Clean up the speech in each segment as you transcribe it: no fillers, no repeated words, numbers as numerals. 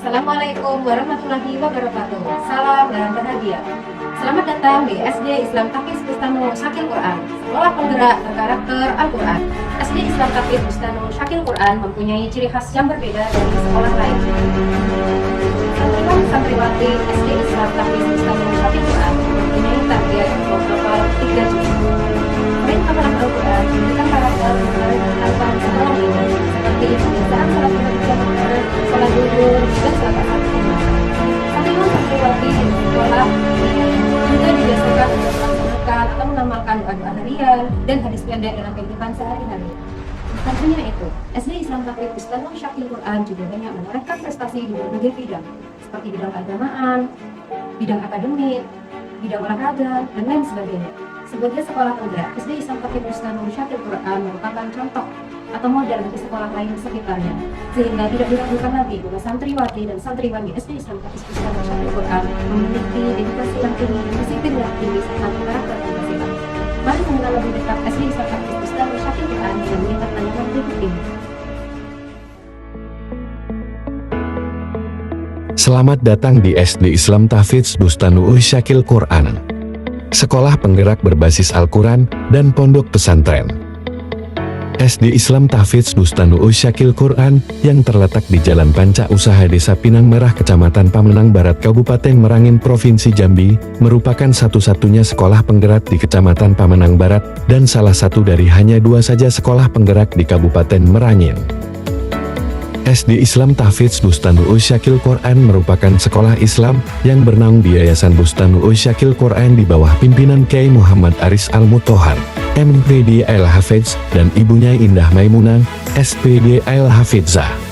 Assalamualaikum warahmatullahi wabarakatuh. Salam dan bahagia. Selamat datang di SD Islam Tahfiz Bustanu Syakil Quran, sekolah penggerak berkarakter Al-Quran. SD Islam Tahfiz Bustanu Syakil Quran mempunyai ciri khas yang berbeda dari sekolah lain. Santriwan-santriwati SD Islam Tahfiz Bustanu Syakil Quran mempunyai target total 3 juta. Selain hafalan Al-Quran, pendidikan karakter menawarkan sekolah ini seperti pembiasaan salat berjamaah, sholat zuhur, dan salat asar. Santriwan-santriwati di sekolah ini juga dibiasakan untuk melaksanakan atau mengamalkan doa-doa harian dan hadis pendek dalam kehidupan sehari-hari. Bukan hanya itu, SD Islam Tahfiz Bustanu Syakil Quran juga banyak menorehkan prestasi di berbagai bidang, seperti bidang keagamaan, bidang akademik, bidang olahraga, dan lain sebagainya. Sebagai sekolah penggerak, SD Islam Tahfiz Bustanu Syakil Quran merupakan contoh atau model bagi sekolah lain sekitarnya, sehingga tidak diragukan lagi bahwa santriwati dan santriwan di SD Islam Tahfiz Bustanu Syakil Quran memiliki dedikasi yang tinggi, disiplin yang tinggi, serta karakter yang bersifat. Mari mengenal lebih dekat SD Islam Tahfiz Bustanu Syakil Quran dengan melihat tayangan berikut ini. Selamat datang di SD Islam Tahfiz Bustanu Syakil Quran, sekolah penggerak berbasis Al-Quran dan pondok pesantren. SD Islam Tahfiz Bustanu Syakil Quran yang terletak di Jalan Panca Usaha Desa Pinang Merah, Kecamatan Pamenang Barat, Kabupaten Merangin, Provinsi Jambi, merupakan satu-satunya sekolah penggerak di Kecamatan Pamenang Barat dan salah satu dari hanya 2 saja sekolah penggerak di Kabupaten Merangin. SD Islam Tahfiz Bustanu Syakil Quran merupakan sekolah Islam yang bernaung di Yayasan Bustanu Syakil Quran di bawah pimpinan Kiai Muhammad Aris Al-Mutohar, MPD Al-Hafiz, dan ibunya Indah Maimunah, SPD Al-Hafizah.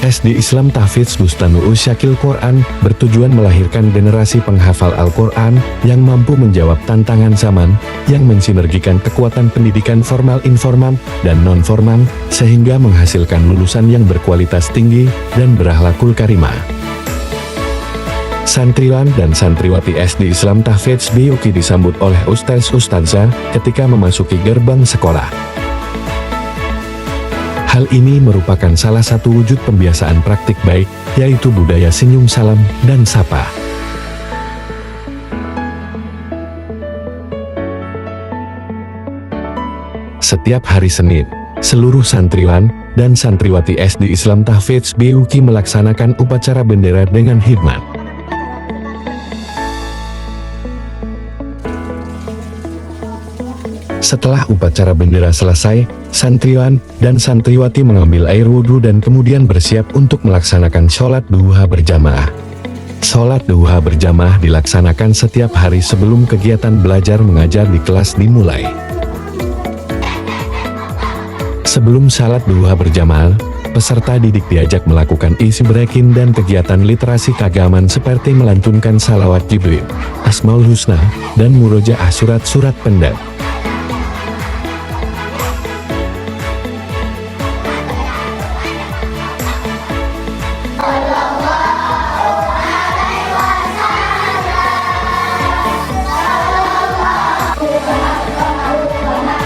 SD Islam Tahfiz Bustanu Syakil Quran bertujuan melahirkan generasi penghafal Al-Quran yang mampu menjawab tantangan zaman, yang mensinergikan kekuatan pendidikan formal, informal, dan non-formal, sehingga menghasilkan lulusan yang berkualitas tinggi dan berakhlakul karimah. Santriwan dan santriwati SD Islam Tahfiz BUK disambut oleh ustaz-ustazah ketika memasuki gerbang sekolah. Hal ini merupakan salah satu wujud pembiasaan praktik baik, yaitu budaya senyum, salam, dan sapa. Setiap hari Senin, seluruh santriwan dan santriwati SD Islam Tahfiz BUK melaksanakan upacara bendera dengan hikmat. Setelah upacara bendera selesai, santriwan dan santriwati mengambil air wudhu dan kemudian bersiap untuk melaksanakan sholat duha berjamaah. Sholat duha berjamaah dilaksanakan setiap hari sebelum kegiatan belajar mengajar di kelas dimulai. Sebelum sholat duha berjamaah, peserta didik diajak melakukan isi breaking dan kegiatan literasi keagamaan seperti melantunkan salawat Jibril, Asmaul Husna, dan murojaah surat-surat pendek.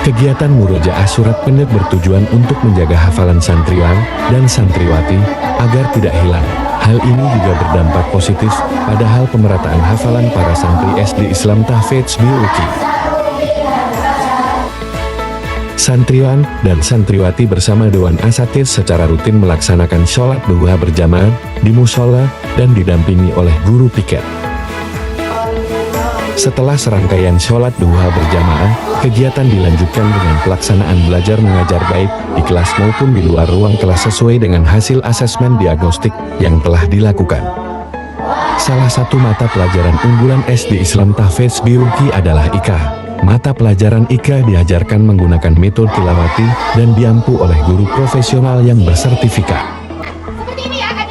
Kegiatan murojaah surat pendek bertujuan untuk menjaga hafalan santriwan dan santriwati agar tidak hilang. Hal ini juga berdampak positif pada hal pemerataan hafalan para santri SD Islam Tahfiz BUK. Santriwan dan santriwati bersama Dewan Asatiz secara rutin melaksanakan sholat duha berjamaah di musola dan didampingi oleh guru piket. Setelah serangkaian sholat duha berjamaah, kegiatan dilanjutkan dengan pelaksanaan belajar mengajar baik di kelas maupun di luar ruang kelas sesuai dengan hasil asesmen diagnostik yang telah dilakukan. Salah satu mata pelajaran unggulan SD Islam Tahfiz BUK adalah IKA. Mata pelajaran IKA diajarkan menggunakan metode tilawati dan diampu oleh guru profesional yang bersertifikat.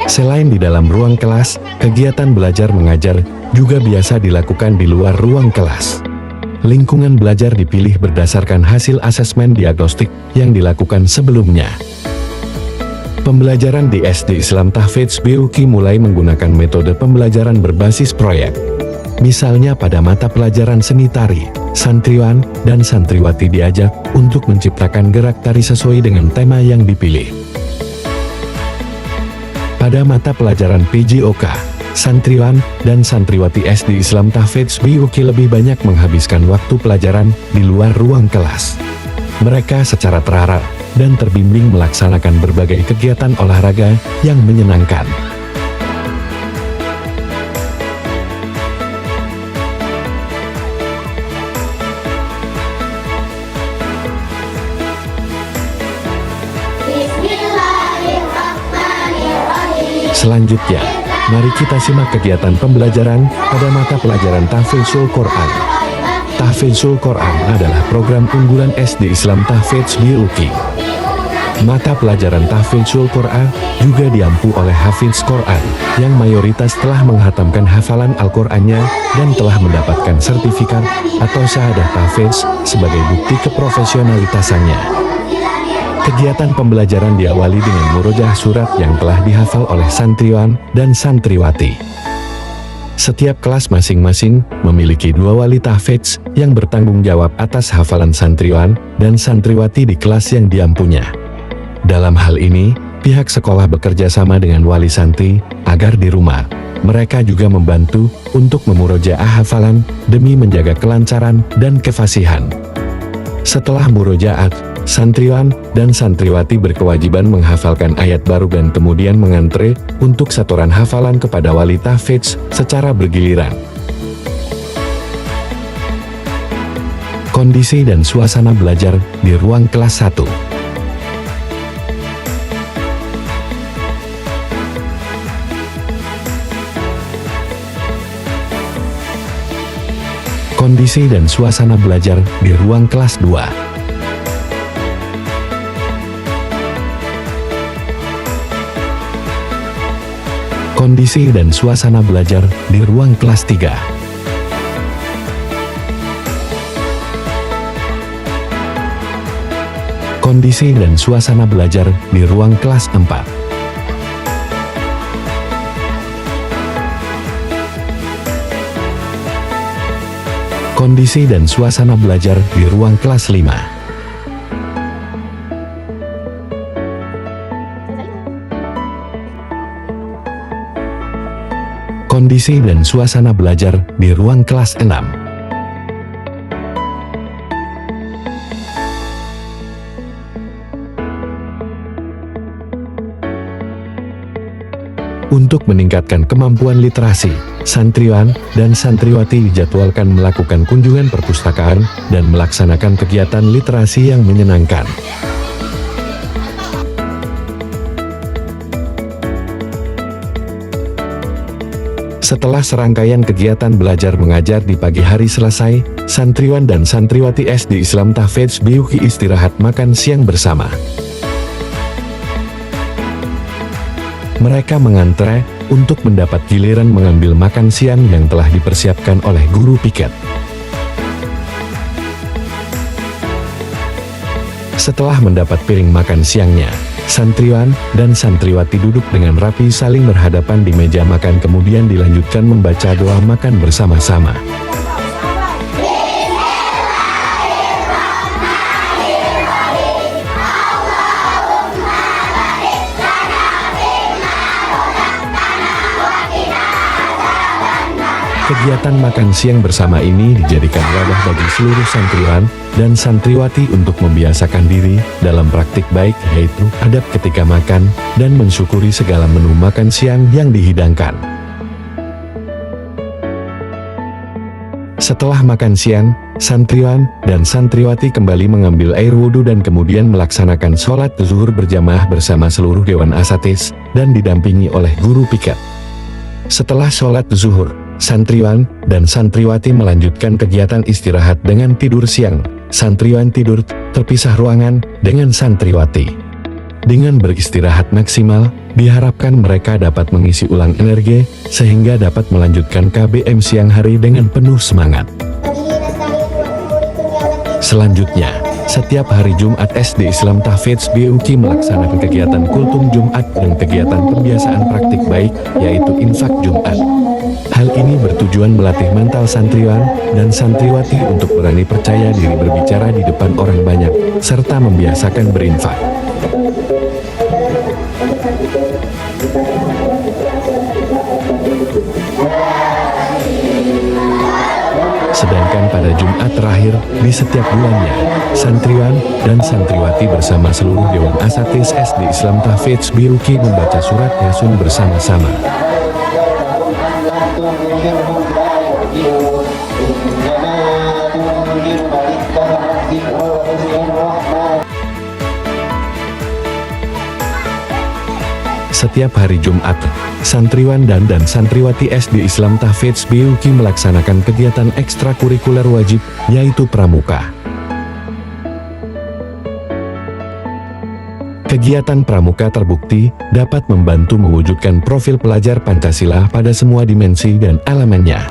Selain di dalam ruang kelas, kegiatan belajar mengajar juga biasa dilakukan di luar ruang kelas. Lingkungan belajar dipilih berdasarkan hasil asesmen diagnostik yang dilakukan sebelumnya. Pembelajaran di SD Islam Tahfiz BUK mulai menggunakan metode pembelajaran berbasis proyek. Misalnya pada mata pelajaran seni tari, santriwan dan santriwati diajak untuk menciptakan gerak tari sesuai dengan tema yang dipilih. Pada mata pelajaran PJOK, santriwan dan santriwati SD Islam Tahfidz BUK lebih banyak menghabiskan waktu pelajaran di luar ruang kelas. Mereka secara terarah dan terbimbing melaksanakan berbagai kegiatan olahraga yang menyenangkan. Selanjutnya, mari kita simak kegiatan pembelajaran pada mata pelajaran Tahfidzul Quran. Tahfidzul Quran adalah program unggulan SD Islam Tahfidz BUK. Mata pelajaran Tahfidzul Quran juga diampu oleh Hafiz Quran, yang mayoritas telah menghatamkan hafalan Al-Qurannya dan telah mendapatkan sertifikat atau syahadah Tahfidz sebagai bukti keprofesionalitasannya. Kegiatan pembelajaran diawali dengan murojaah surat yang telah dihafal oleh santriwan dan santriwati. Setiap kelas masing-masing memiliki 2 wali tahfidz yang bertanggung jawab atas hafalan santriwan dan santriwati di kelas yang diampunya. Dalam hal ini, pihak sekolah bekerja sama dengan wali santri agar di rumah mereka juga membantu untuk memurojaah hafalan demi menjaga kelancaran dan kefasihan. Setelah murojaat, santriwan dan santriwati berkewajiban menghafalkan ayat baru dan kemudian mengantre untuk setoran hafalan kepada wali tahfidz secara bergiliran. Kondisi dan suasana belajar di ruang kelas 1. Kondisi dan suasana belajar di ruang kelas 2. Kondisi dan suasana belajar di ruang kelas 3. Kondisi dan suasana belajar di ruang kelas 4. Kondisi dan suasana belajar di ruang kelas 5. Kondisi dan suasana belajar di ruang kelas 6. Untuk meningkatkan kemampuan literasi, santriwan dan santriwati dijadwalkan melakukan kunjungan perpustakaan dan melaksanakan kegiatan literasi yang menyenangkan. Setelah serangkaian kegiatan belajar mengajar di pagi hari selesai, santriwan dan santriwati SD Islam Tahfidz BUK istirahat makan siang bersama. Mereka mengantre untuk mendapat giliran mengambil makan siang yang telah dipersiapkan oleh guru piket. Setelah mendapat piring makan siangnya, santriwan dan santriwati duduk dengan rapi saling berhadapan di meja makan, kemudian dilanjutkan membaca doa makan bersama-sama. Kegiatan makan siang bersama ini dijadikan wadah bagi seluruh santriwan dan santriwati untuk membiasakan diri dalam praktik baik, yaitu adab ketika makan dan mensyukuri segala menu makan siang yang dihidangkan. Setelah makan siang, santriwan dan santriwati kembali mengambil air wudhu dan kemudian melaksanakan sholat zuhur berjamaah bersama seluruh dewan asatiz dan didampingi oleh guru piket. Setelah sholat zuhur, santriwan dan santriwati melanjutkan kegiatan istirahat dengan tidur siang. Santriwan tidur terpisah ruangan dengan santriwati. Dengan beristirahat maksimal, diharapkan mereka dapat mengisi ulang energi sehingga dapat melanjutkan KBM siang hari dengan penuh semangat. Selanjutnya, setiap hari Jumat SD Islam Tahfidz BUK melaksanakan kegiatan kultum Jumat dan kegiatan pembiasaan praktik baik, yaitu infak Jumat. Hal ini bertujuan melatih mental santriwan dan santriwati untuk berani percaya diri berbicara di depan orang banyak, serta membiasakan berinfak. diadakan pada Jumat terakhir di setiap bulannya. Santriwan dan santriwati bersama seluruh Dewan Asatis SD Islam Tahfidz BUQ membaca surat Yasin bersama-sama. Setiap hari Jumat, santriwan dan santriwati SD Islam Tahfidz BUQ melaksanakan kegiatan ekstrakurikuler wajib, yaitu pramuka. Kegiatan pramuka terbukti dapat membantu mewujudkan profil pelajar Pancasila pada semua dimensi dan elemennya.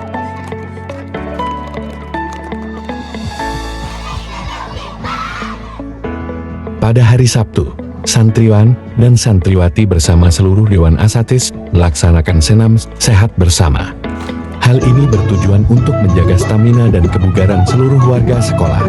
Pada hari Sabtu, santriwan dan santriwati bersama seluruh Dewan Asatis melaksanakan senam sehat bersama. Hal ini bertujuan untuk menjaga stamina dan kebugaran seluruh warga sekolah.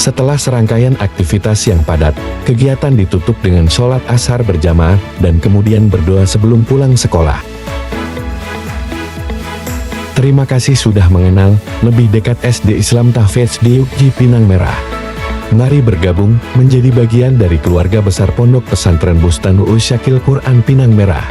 Setelah serangkaian aktivitas yang padat, kegiatan ditutup dengan sholat ashar berjamaah dan kemudian berdoa sebelum pulang sekolah. Terima kasih sudah mengenal lebih dekat SD Islam Tahfidz BUQ Pinang Merah. Mari bergabung menjadi bagian dari keluarga besar Pondok Pesantren Bustanul Syakil Quran Pinang Merah.